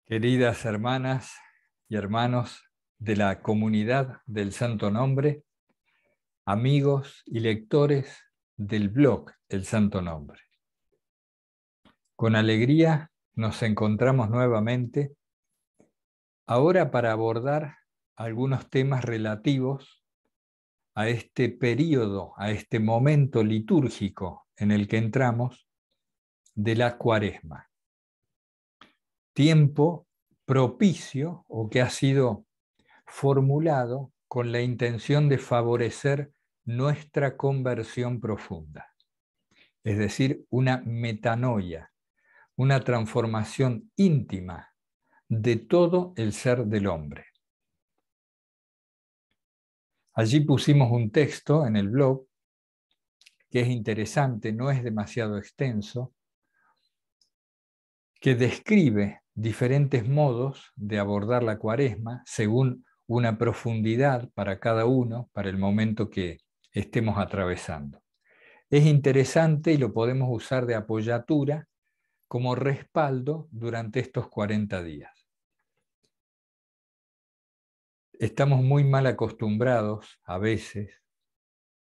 Queridas hermanas y hermanos de la comunidad del Santo Nombre, amigos y lectores del blog El Santo Nombre. Con alegría nos encontramos nuevamente, ahora para abordar algunos temas relativos a este periodo, a este momento litúrgico en el que entramos de la Cuaresma. Tiempo propicio o que ha sido formulado con la intención de favorecer nuestra conversión profunda, es decir, una metanoia, una transformación íntima de todo el ser del hombre. Allí pusimos un texto en el blog que es interesante, no es demasiado extenso, que describe diferentes modos de abordar la Cuaresma según una profundidad para cada uno, para el momento que estemos atravesando. Es interesante y lo podemos usar de apoyatura como respaldo durante estos 40 días. Estamos muy mal acostumbrados a veces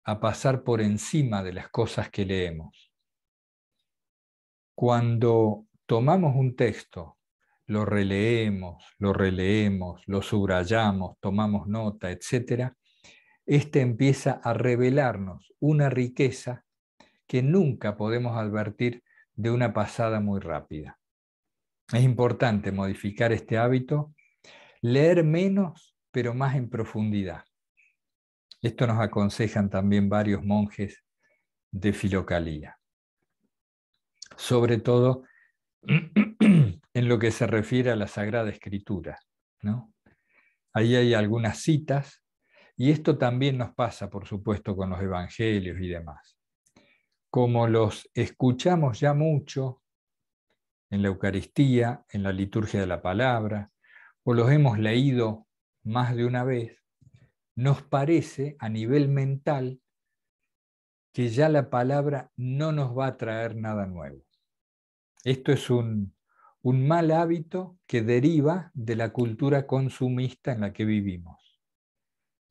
a pasar por encima de las cosas que leemos. Cuando tomamos un texto, lo releemos, lo subrayamos, tomamos nota, etc., este empieza a revelarnos una riqueza que nunca podemos advertir de una pasada muy rápida. Es importante modificar este hábito, leer menos, pero más en profundidad. Esto nos aconsejan también varios monjes de Filocalía. Sobre todo en lo que se refiere a la Sagrada Escritura, ¿no? Ahí hay algunas citas, y esto también nos pasa, por supuesto, con los evangelios y demás. Como los escuchamos ya mucho en la Eucaristía, en la liturgia de la palabra, o los hemos leído más de una vez, nos parece a nivel mental que ya la palabra no nos va a traer nada nuevo. Esto es un mal hábito que deriva de la cultura consumista en la que vivimos,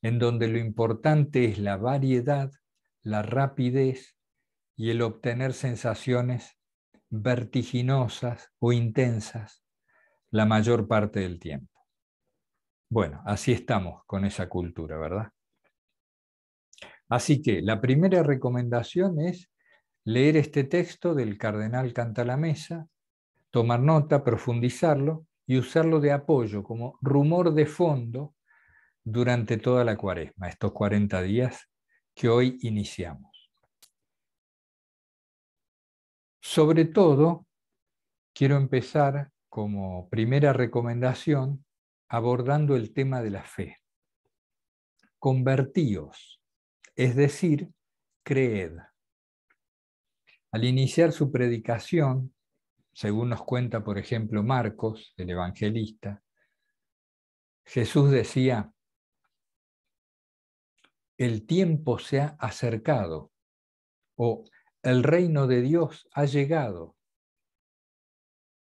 en donde lo importante es la variedad, la rapidez y el obtener sensaciones vertiginosas o intensas la mayor parte del tiempo. Bueno, así estamos con esa cultura, ¿verdad? Así que la primera recomendación es leer este texto del Cardenal Cantalamessa, tomar nota, profundizarlo y usarlo de apoyo como rumor de fondo durante toda la Cuaresma, estos 40 días que hoy iniciamos. Sobre todo, quiero empezar como primera recomendación abordando el tema de la fe. Convertíos, es decir, creed. Al iniciar su predicación, según nos cuenta, por ejemplo, Marcos, el evangelista, Jesús decía: el tiempo se ha acercado, o el reino de Dios ha llegado.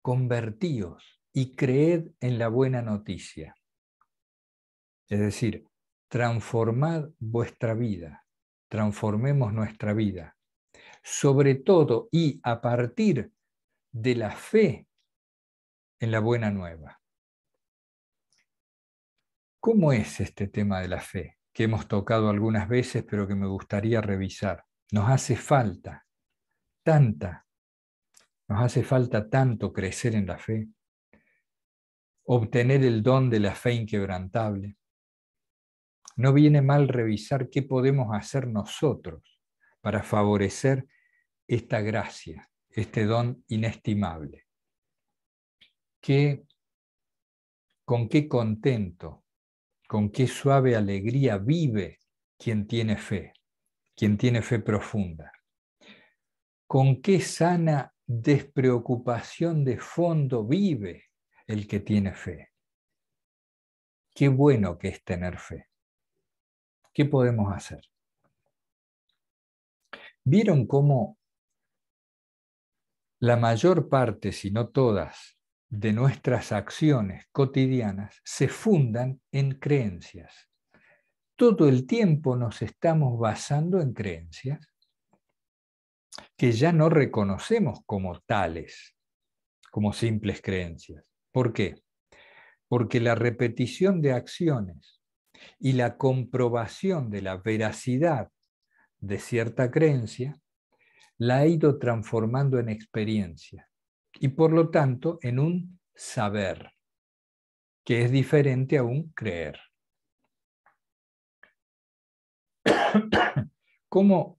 Convertíos y creed en la buena noticia. Es decir, transformad vuestra vida, transformemos nuestra vida, sobre todo y a partir de la fe en la buena nueva. ¿Cómo es este tema de la fe? Que hemos tocado algunas veces, pero que me gustaría revisar. Nos hace falta tanto crecer en la fe, obtener el don de la fe inquebrantable. No viene mal revisar qué podemos hacer nosotros para favorecer esta gracia, este don inestimable. Con qué contento, con qué suave alegría vive quien tiene fe profunda. Con qué sana despreocupación de fondo vive el que tiene fe. Qué bueno que es tener fe. ¿Qué podemos hacer? ¿Vieron cómo la mayor parte, si no todas, de nuestras acciones cotidianas se fundan en creencias. Todo el tiempo nos estamos basando en creencias que ya no reconocemos como tales, como simples creencias. ¿Por qué? Porque la repetición de acciones y la comprobación de la veracidad de cierta creencia la ha ido transformando en experiencia y por lo tanto en un saber, que es diferente a un creer. ¿Cómo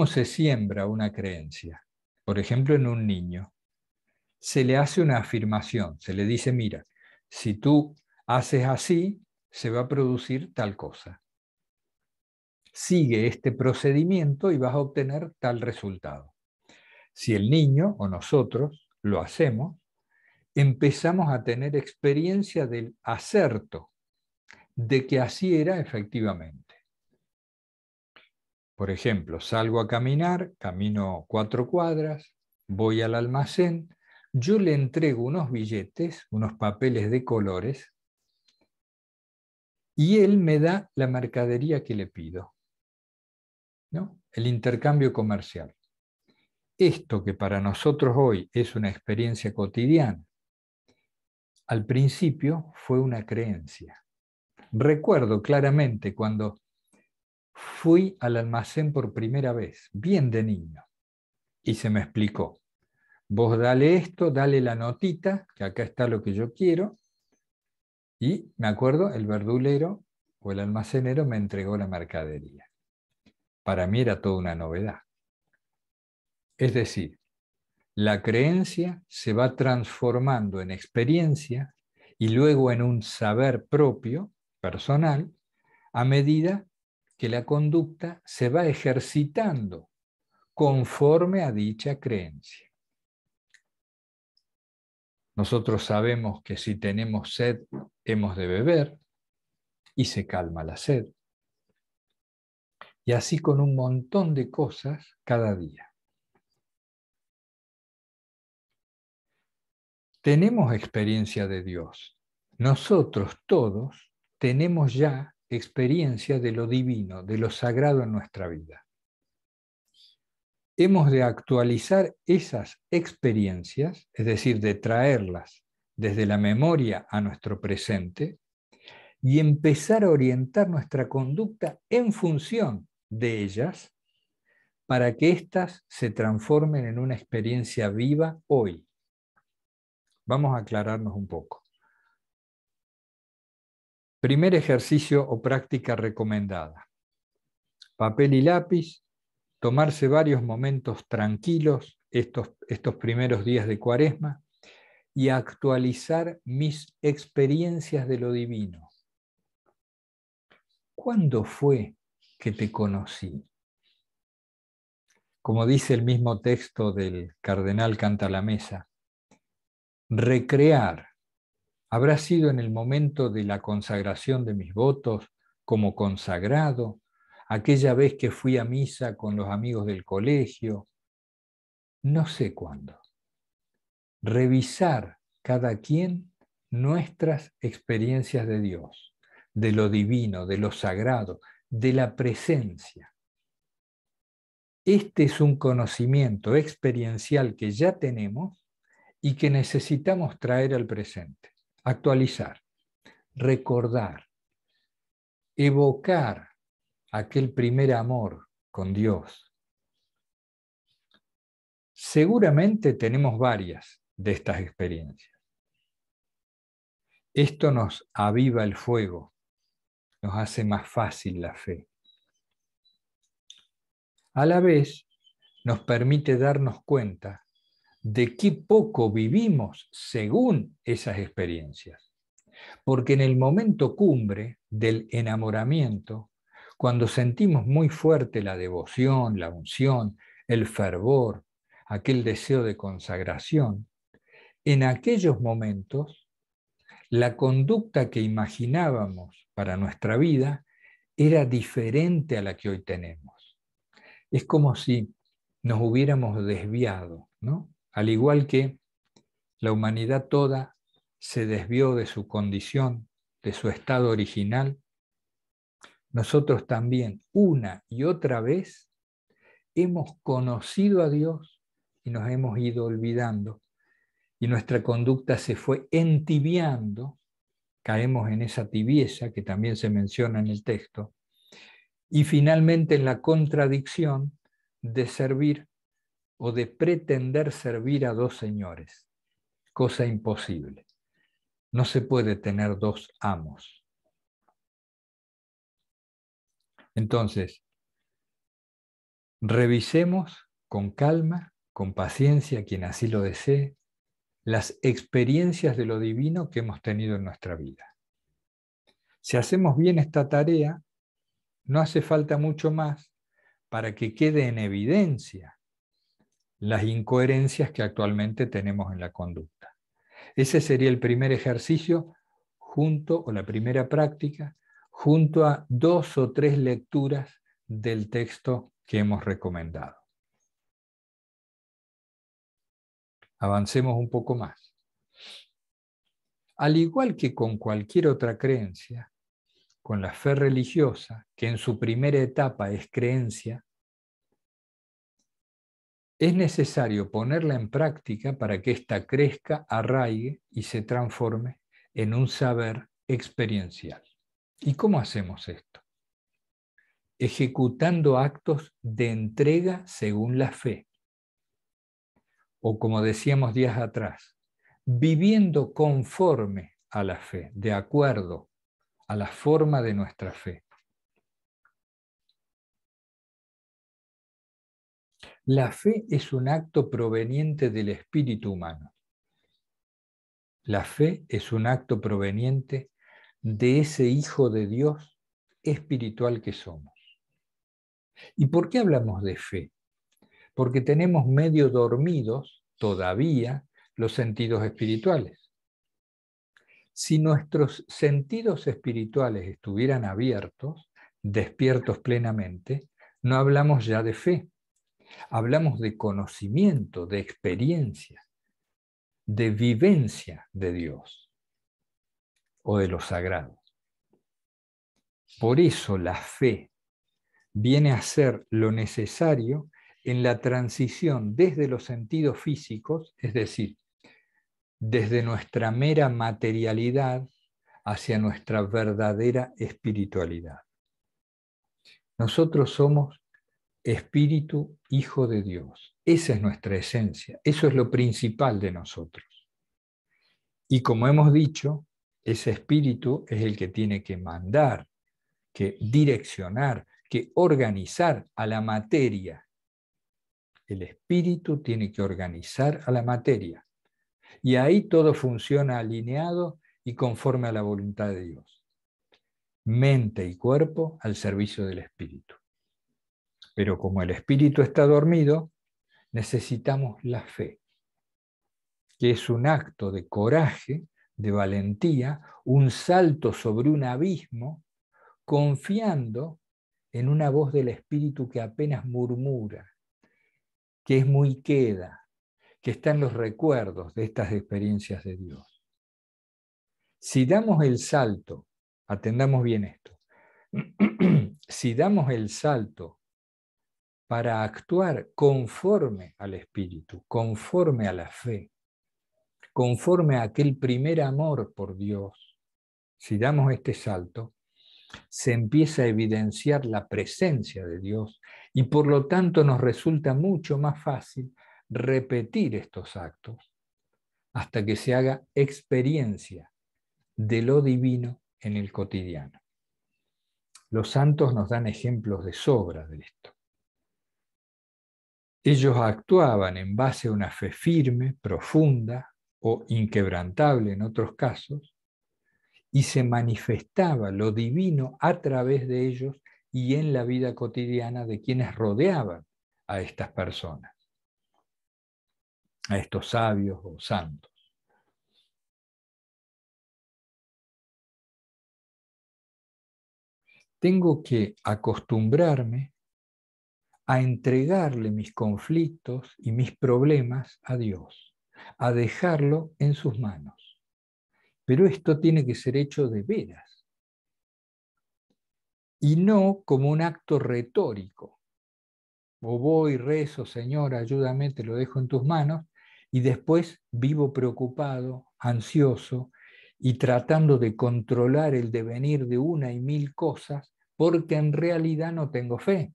se siembra una creencia? Por ejemplo, en un niño. Se le hace una afirmación, se le dice, mira, si tú haces así, se va a producir tal cosa. Sigue este procedimiento y vas a obtener tal resultado. Si el niño o nosotros lo hacemos, empezamos a tener experiencia del acerto, de que así era efectivamente. Por ejemplo, salgo a caminar, camino 4 cuadras, voy al almacén, yo le entrego unos billetes, unos papeles de colores, y él me da la mercadería que le pido, ¿no? El intercambio comercial. Esto que para nosotros hoy es una experiencia cotidiana, al principio fue una creencia. Recuerdo claramente cuando fui al almacén por primera vez, bien de niño, y se me explicó. Vos dale esto, dale la notita, que acá está lo que yo quiero, y me acuerdo, el verdulero o el almacenero me entregó la mercadería. Para mí era toda una novedad. Es decir, la creencia se va transformando en experiencia y luego en un saber propio, personal, a medida que la conducta se va ejercitando conforme a dicha creencia. Nosotros sabemos que si tenemos sed, hemos de beber y se calma la sed. Y así con un montón de cosas cada día. Tenemos experiencia de Dios. Nosotros todos tenemos ya experiencia de lo divino, de lo sagrado en nuestra vida. Hemos de actualizar esas experiencias, es decir, de traerlas desde la memoria a nuestro presente y empezar a orientar nuestra conducta en función de ellas para que éstas se transformen en una experiencia viva hoy. Vamos a aclararnos un poco. Primer ejercicio o práctica recomendada. Papel y lápiz, tomarse varios momentos tranquilos estos primeros días de Cuaresma y actualizar mis experiencias de lo divino. ¿Cuándo fue que te conocí? Como dice el mismo texto del cardenal Cantalamessa, recrear habrá sido en el momento de la consagración de mis votos como consagrado, aquella vez que fui a misa con los amigos del colegio, no sé cuándo. Revisar cada quien nuestras experiencias de Dios, de lo divino, de lo sagrado, de la presencia. Este es un conocimiento experiencial que ya tenemos y que necesitamos traer al presente, actualizar, recordar, evocar aquel primer amor con Dios. Seguramente tenemos varias de estas experiencias. Esto nos aviva el fuego, nos hace más fácil la fe. A la vez, nos permite darnos cuenta de qué poco vivimos según esas experiencias. Porque en el momento cumbre del enamoramiento, cuando sentimos muy fuerte la devoción, la unción, el fervor, aquel deseo de consagración, en aquellos momentos, la conducta que imaginábamos para nuestra vida era diferente a la que hoy tenemos. Es como si nos hubiéramos desviado, ¿no? Al igual que La humanidad toda se desvió de su condición, de su estado original. Nosotros también, una y otra vez, hemos conocido a Dios y nos hemos ido olvidando. Y nuestra conducta se fue entibiando, caemos en esa tibieza que también se menciona en el texto, y finalmente en la contradicción de servir o de pretender servir a dos señores, cosa imposible. No se puede tener dos amos. Entonces, revisemos con calma, con paciencia, quien así lo desee, las experiencias de lo divino que hemos tenido en nuestra vida. Si hacemos bien esta tarea, no hace falta mucho más para que quede en evidencia las incoherencias que actualmente tenemos en la conducta. Ese sería el primer ejercicio o la primera práctica, junto a 2 o 3 lecturas del texto que hemos recomendado. Avancemos un poco más. Al igual que con cualquier otra creencia, con la fe religiosa, que en su primera etapa es creencia, es necesario ponerla en práctica para que ésta crezca, arraigue y se transforme en un saber experiencial. ¿Y cómo hacemos esto? Ejecutando actos de entrega según la fe. O como decíamos días atrás, viviendo conforme a la fe, de acuerdo a la forma de nuestra fe. La fe es un acto proveniente del espíritu humano. La fe es un acto proveniente de ese Hijo de Dios espiritual que somos. ¿Y por qué hablamos de fe? Porque tenemos medio dormidos todavía los sentidos espirituales. Si nuestros sentidos espirituales estuvieran abiertos, despiertos plenamente, no hablamos ya de fe. Hablamos de conocimiento, de experiencia, de vivencia de Dios o de lo sagrado. Por eso la fe viene a ser lo necesario en la transición desde los sentidos físicos, es decir, desde nuestra mera materialidad hacia nuestra verdadera espiritualidad. Nosotros somos espíritu, hijo de Dios. Esa es nuestra esencia, eso es lo principal de nosotros. Y como hemos dicho, ese espíritu es el que tiene que mandar, que direccionar, que organizar a la materia. El espíritu tiene que organizar a la materia. Y ahí todo funciona alineado y conforme a la voluntad de Dios. Mente y cuerpo al servicio del espíritu. Pero como el espíritu está dormido, necesitamos la fe, que es un acto de coraje, de valentía, un salto sobre un abismo, confiando en una voz del espíritu que apenas murmura, que es muy queda, que está en los recuerdos de estas experiencias de Dios. Si damos el salto, atendamos bien esto, si damos el salto para actuar conforme al Espíritu, conforme a la fe, conforme a aquel primer amor por Dios, si damos este salto, se empieza a evidenciar la presencia de Dios y por lo tanto nos resulta mucho más fácil repetir estos actos hasta que se haga experiencia de lo divino en el cotidiano. Los santos nos dan ejemplos de sobra de esto. Ellos actuaban en base a una fe firme, profunda o inquebrantable en otros casos, y se manifestaba lo divino a través de ellos y en la vida cotidiana de quienes rodeaban a estas personas, a estos sabios o santos. Tengo que acostumbrarme a entregarle mis conflictos y mis problemas a Dios, a dejarlo en sus manos. Pero esto tiene que ser hecho de veras y no como un acto retórico. O voy, rezo, Señor, ayúdame, te lo dejo en tus manos, y después vivo preocupado, ansioso, y tratando de controlar el devenir de una y mil cosas, porque en realidad no tengo fe,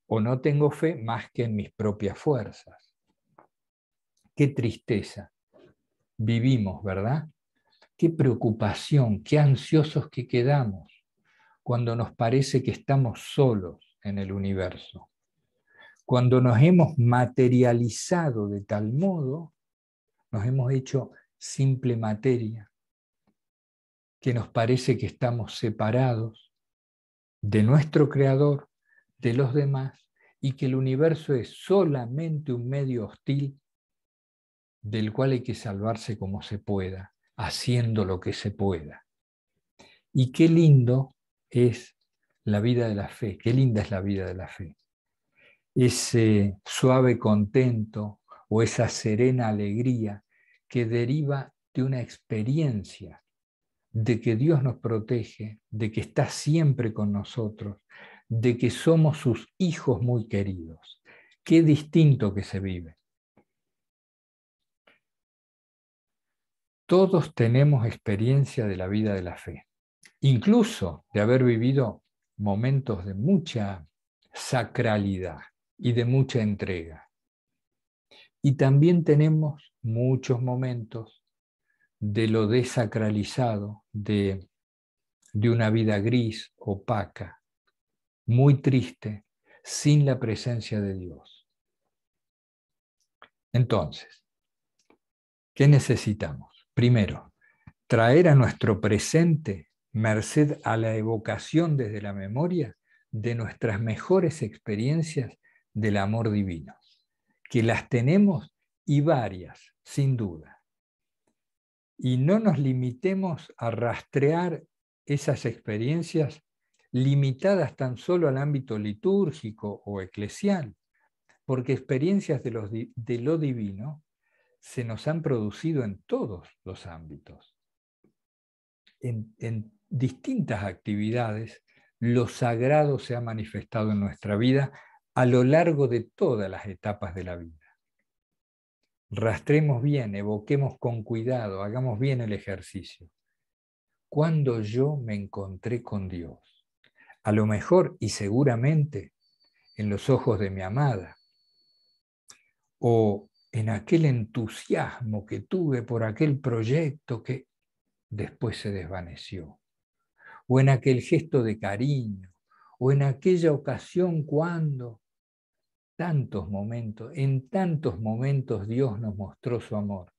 o no tengo fe más que en mis propias fuerzas. Qué tristeza vivimos, ¿verdad? Qué preocupación, qué ansiosos que quedamos cuando nos parece que estamos solos en el universo. Cuando nos hemos materializado de tal modo, nos hemos hecho simple materia, que nos parece que estamos separados de nuestro Creador, de los demás, y que el universo es solamente un medio hostil del cual hay que salvarse como se pueda, haciendo lo que se pueda. Y qué lindo es la vida de la fe, qué linda es la vida de la fe. Ese suave contento o esa serena alegría que deriva de una experiencia de que Dios nos protege, de que está siempre con nosotros, de que somos sus hijos muy queridos. Qué distinto que se vive. Todos tenemos experiencia de la vida de la fe, incluso de haber vivido momentos de mucha sacralidad y de mucha entrega. Y también tenemos muchos momentos de lo desacralizado, de una vida gris, opaca, muy triste, sin la presencia de Dios. Entonces, ¿qué necesitamos? Primero, traer a nuestro presente, merced a la evocación desde la memoria, de nuestras mejores experiencias del amor divino, que las tenemos y varias, sin duda. Y no nos limitemos a rastrear esas experiencias limitadas tan solo al ámbito litúrgico o eclesial, porque experiencias de lo divino se nos han producido en todos los ámbitos. En distintas actividades, lo sagrado se ha manifestado en nuestra vida a lo largo de todas las etapas de la vida. Rastremos bien, evoquemos con cuidado, hagamos bien el ejercicio. ¿Cuándo yo me encontré con Dios? A lo mejor y seguramente en los ojos de mi amada, o en aquel entusiasmo que tuve por aquel proyecto que después se desvaneció, o en aquel gesto de cariño, o en aquella ocasión cuando en tantos momentos Dios nos mostró su amor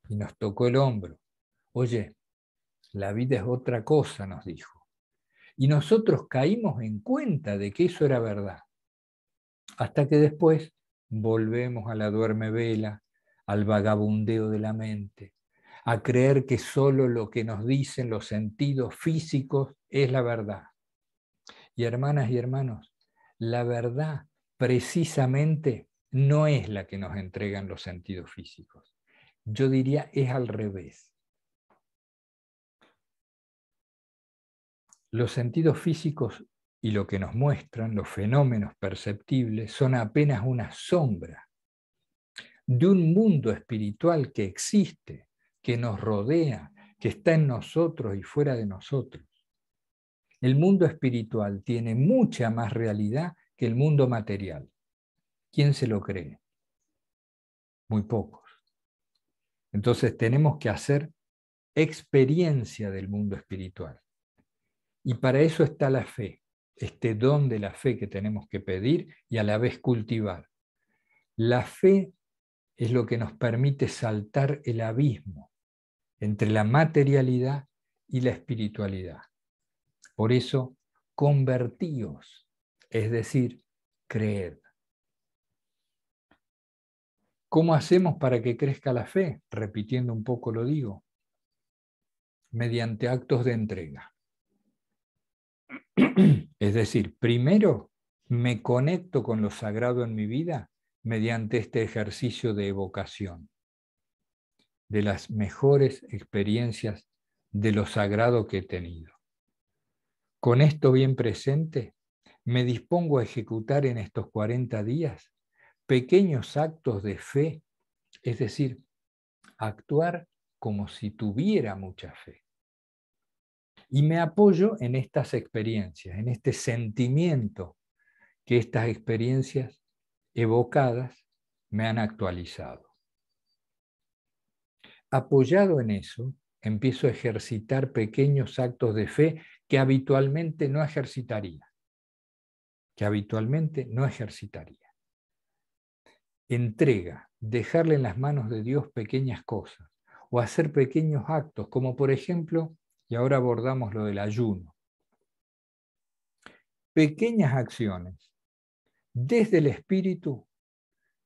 y nos tocó el hombro. Oye, la vida es otra cosa, nos dijo. Y nosotros caímos en cuenta de que eso era verdad. Hasta que después volvemos a la duermevela, al vagabundeo de la mente, a creer que solo lo que nos dicen los sentidos físicos es la verdad. Y hermanas y hermanos, la verdad precisamente no es la que nos entregan los sentidos físicos. Yo diría es al revés. Los sentidos físicos y lo que nos muestran, los fenómenos perceptibles, son apenas una sombra de un mundo espiritual que existe, que nos rodea, que está en nosotros y fuera de nosotros. El mundo espiritual tiene mucha más realidad que el mundo material. ¿Quién se lo cree? Muy pocos. Entonces tenemos que hacer experiencia del mundo espiritual. Y para eso está la fe, este don de la fe que tenemos que pedir y a la vez cultivar. La fe es lo que nos permite saltar el abismo entre la materialidad y la espiritualidad. Por eso, convertíos, es decir, creed. ¿Cómo hacemos para que crezca la fe? Repitiendo un poco lo digo. Mediante actos de entrega. Es decir, primero me conecto con lo sagrado en mi vida mediante este ejercicio de evocación de las mejores experiencias de lo sagrado que he tenido. Con esto bien presente, me dispongo a ejecutar en estos 40 días pequeños actos de fe, es decir, actuar como si tuviera mucha fe. Y me apoyo en estas experiencias, en este sentimiento que estas experiencias evocadas me han actualizado. Apoyado en eso, empiezo a ejercitar pequeños actos de fe que habitualmente no ejercitaría. Entrega, dejarle en las manos de Dios pequeñas cosas o hacer pequeños actos, como por ejemplo, y ahora abordamos lo del ayuno. Pequeñas acciones desde el espíritu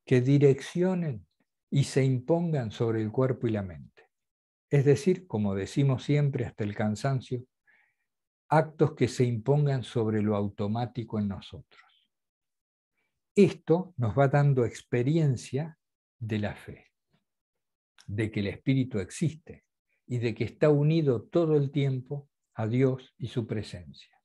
que direccionen y se impongan sobre el cuerpo y la mente. Es decir, como decimos siempre hasta el cansancio, actos que se impongan sobre lo automático en nosotros. Esto nos va dando experiencia de la fe, de que el espíritu existe y de que está unido todo el tiempo a Dios y su presencia.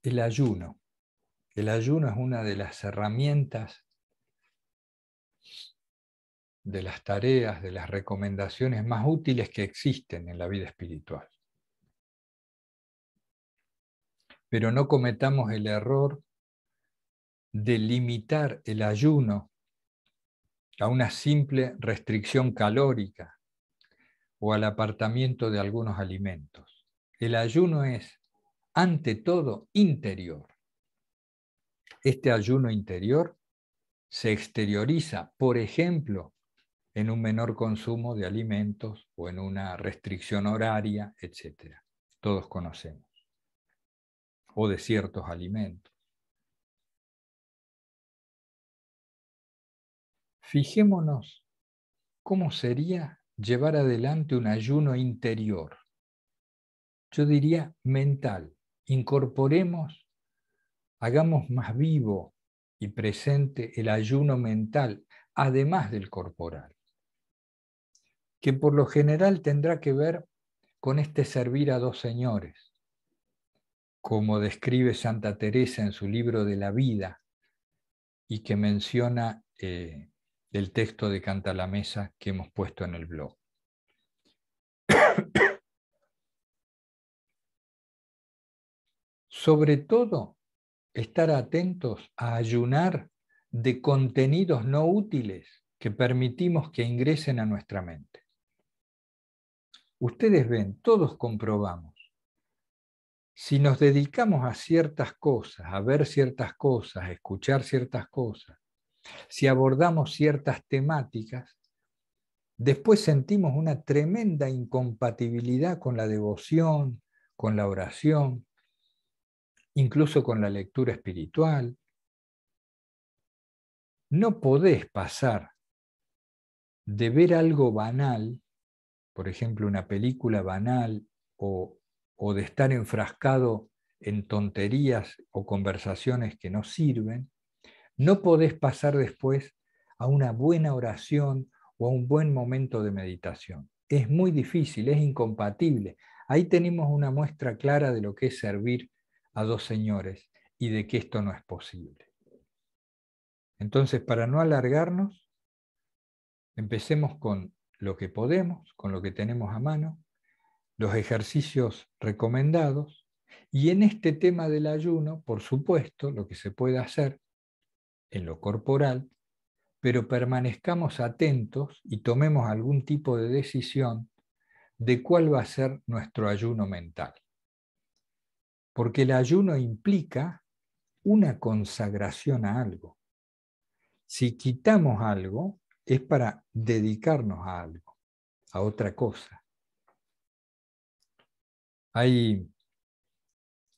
El ayuno. El ayuno es una de las herramientas, de las tareas, de las recomendaciones más útiles que existen en la vida espiritual. Pero no cometamos el error de limitar el ayuno a una simple restricción calórica o al apartamiento de algunos alimentos. El ayuno es, ante todo, interior. Este ayuno interior se exterioriza, por ejemplo, en un menor consumo de alimentos o en una restricción horaria, etc. Todos conocemos. O de ciertos alimentos. Fijémonos cómo sería llevar adelante un ayuno interior. Yo diría mental. Incorporemos, hagamos más vivo y presente el ayuno mental, además del corporal, que por lo general tendrá que ver con este servir a dos señores, como describe Santa Teresa en su libro de la vida y que menciona el texto de Canta la Mesa que hemos puesto en el blog. Sobre todo, estar atentos a ayunar de contenidos no útiles que permitimos que ingresen a nuestra mente. Ustedes ven, todos comprobamos. Si nos dedicamos a ciertas cosas, a ver ciertas cosas, a escuchar ciertas cosas, si abordamos ciertas temáticas, después sentimos una tremenda incompatibilidad con la devoción, con la oración, incluso con la lectura espiritual. No podés pasar de ver algo banal, por ejemplo, una película banal, o de estar enfrascado en tonterías o conversaciones que no sirven, no podés pasar después a una buena oración o a un buen momento de meditación. Es muy difícil, es incompatible. Ahí tenemos una muestra clara de lo que es servir a dos señores y de que esto no es posible. Entonces, para no alargarnos, empecemos con lo que podemos, con lo que tenemos a mano, los ejercicios recomendados, y en este tema del ayuno, por supuesto, lo que se puede hacer en lo corporal, pero permanezcamos atentos y tomemos algún tipo de decisión de cuál va a ser nuestro ayuno mental. Porque el ayuno implica una consagración a algo. Si quitamos algo, es para dedicarnos a algo, a otra cosa. Hay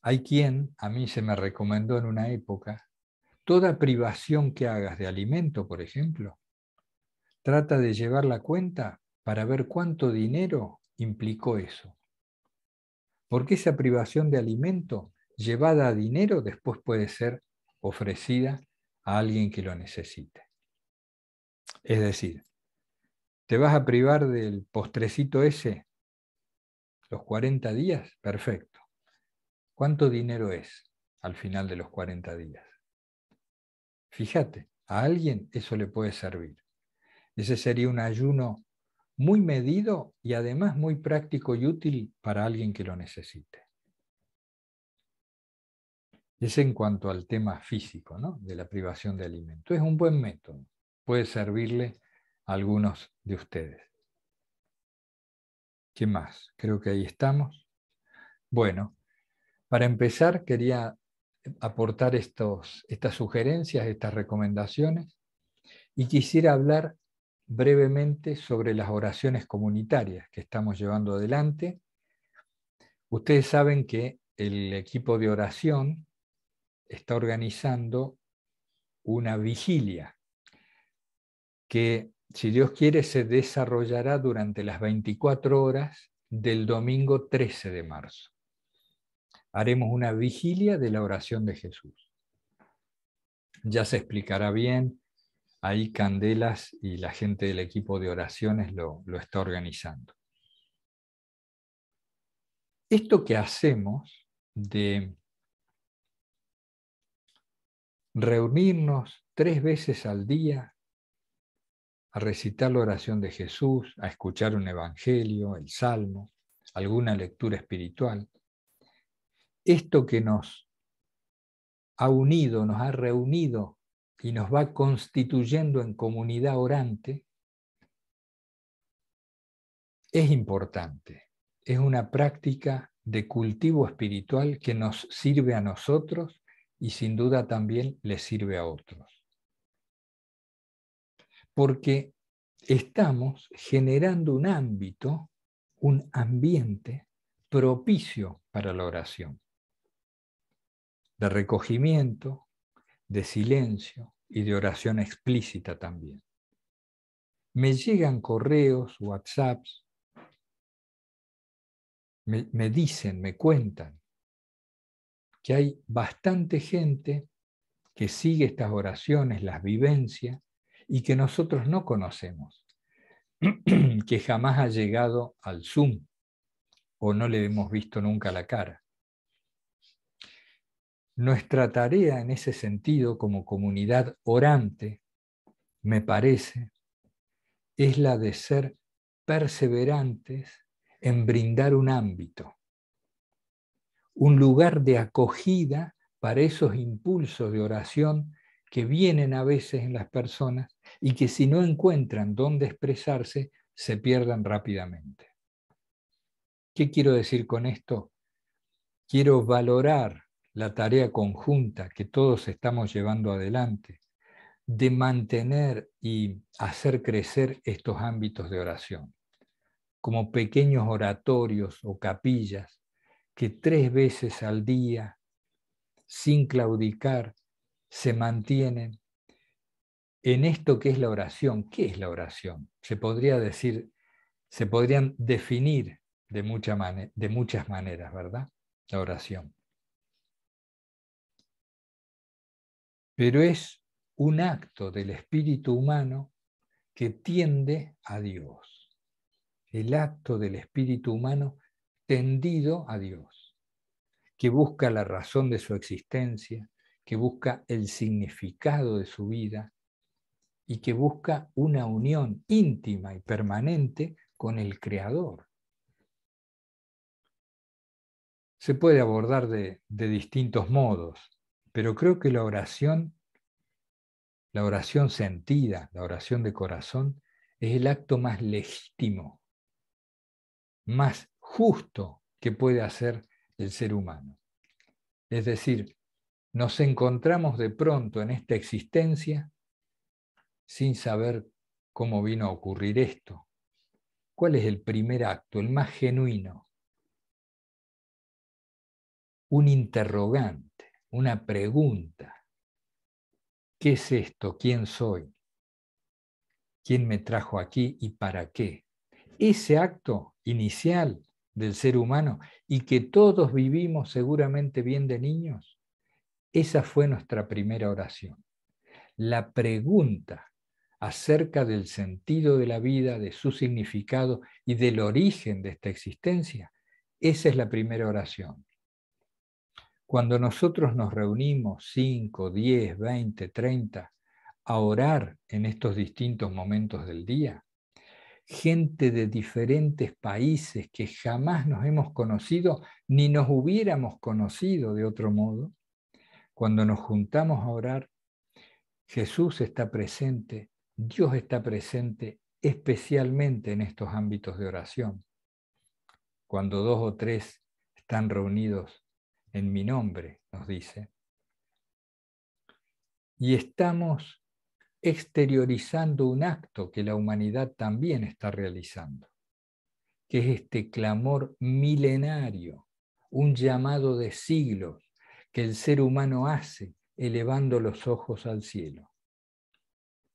Hay quien, a mí se me recomendó en una época, toda privación que hagas de alimento, por ejemplo, trata de llevar la cuenta para ver cuánto dinero implicó eso. Porque esa privación de alimento llevada a dinero después puede ser ofrecida a alguien que lo necesite. Es decir, ¿te vas a privar del postrecito ese los 40 días? Perfecto. ¿Cuánto dinero es al final de los 40 días? Fíjate, a alguien eso le puede servir. Ese sería un ayuno muy medido y además muy práctico y útil para alguien que lo necesite. Es en cuanto al tema físico, ¿no? De la privación de alimento. Es un buen método. Puede servirle a algunos de ustedes. ¿Qué más? Creo que ahí estamos. Bueno, para empezar quería aportar estas sugerencias, estas recomendaciones, y quisiera hablar brevemente sobre las oraciones comunitarias que estamos llevando adelante. Ustedes saben que el equipo de oración está organizando una vigilia que, si Dios quiere, se desarrollará durante las 24 horas del domingo 13 de marzo. Haremos una vigilia de la oración de Jesús. Ya se explicará bien, ahí Candelas y la gente del equipo de oraciones lo está organizando. Esto que hacemos de reunirnos 3 veces al día a recitar la oración de Jesús, a escuchar un evangelio, el salmo, alguna lectura espiritual, esto que nos ha unido, nos ha reunido y nos va constituyendo en comunidad orante, es importante. Es una práctica de cultivo espiritual que nos sirve a nosotros y sin duda también les sirve a otros. Porque estamos generando un ámbito, un ambiente propicio para la oración, de recogimiento, de silencio y de oración explícita también. Me llegan correos, WhatsApps, me dicen, me cuentan que hay bastante gente que sigue estas oraciones, las vivencia, y que nosotros no conocemos, que jamás ha llegado al Zoom o no le hemos visto nunca la cara. Nuestra tarea en ese sentido como comunidad orante, me parece, es la de ser perseverantes en brindar un ámbito, un lugar de acogida para esos impulsos de oración que vienen a veces en las personas y que si no encuentran dónde expresarse, se pierdan rápidamente. ¿Qué quiero decir con esto? Quiero valorar la tarea conjunta que todos estamos llevando adelante de mantener y hacer crecer estos ámbitos de oración, como pequeños oratorios o capillas que 3 veces al día, sin claudicar, se mantienen en esto que es la oración. ¿Qué es la oración? Se podría decir, se podrían definir de muchas maneras, ¿verdad? La oración. Pero es un acto del espíritu humano que tiende a Dios. El acto del espíritu humano tendido a Dios, que busca la razón de su existencia, que busca el significado de su vida y que busca una unión íntima y permanente con el Creador. Se puede abordar de distintos modos, pero creo que la oración sentida, la oración de corazón, es el acto más legítimo, más justo que puede hacer el ser humano. Es decir, nos encontramos de pronto en esta existencia sin saber cómo vino a ocurrir esto. ¿Cuál es el primer acto, el más genuino? un interrogante, una pregunta. ¿Qué es esto? ¿Quién soy? ¿Quién me trajo aquí y para qué? Ese acto inicial del ser humano y que todos vivimos seguramente bien de niños, esa fue nuestra primera oración. La pregunta acerca del sentido de la vida, de su significado y del origen de esta existencia, esa es la primera oración. Cuando nosotros nos reunimos 5, 10, 20, 30 a orar en estos distintos momentos del día, gente de diferentes países que jamás nos hemos conocido ni nos hubiéramos conocido de otro modo, cuando nos juntamos a orar, Jesús está presente, Dios está presente especialmente en estos ámbitos de oración. Cuando 2 o 3 están reunidos en mi nombre, nos dice. Y estamos exteriorizando un acto que la humanidad también está realizando, que es este clamor milenario, un llamado de siglos que el ser humano hace elevando los ojos al cielo.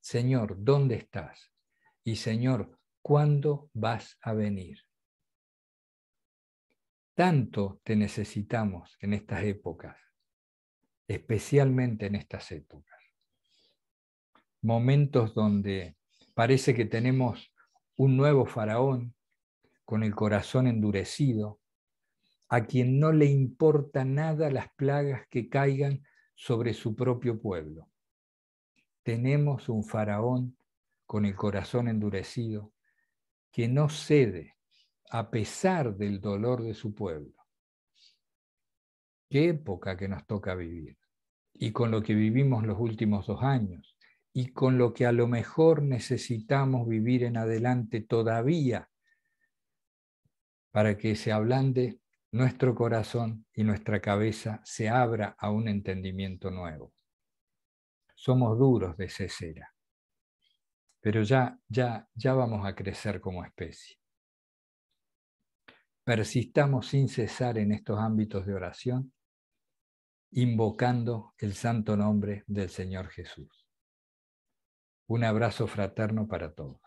Señor, ¿dónde estás? Y Señor, ¿cuándo vas a venir? Tanto te necesitamos en estas épocas, especialmente en estas épocas. Momentos donde parece que tenemos un nuevo faraón con el corazón endurecido, a quien no le importa nada las plagas que caigan sobre su propio pueblo. Tenemos un faraón con el corazón endurecido que no cede a pesar del dolor de su pueblo. Qué época que nos toca vivir. Y con lo que vivimos los últimos 2 años, y con lo que a lo mejor necesitamos vivir en adelante todavía, para que se ablande nuestro corazón y nuestra cabeza se abra a un entendimiento nuevo. Somos duros de cesera, pero ya vamos a crecer como especie. Persistamos sin cesar en estos ámbitos de oración, invocando el santo nombre del Señor Jesús. Un abrazo fraterno para todos.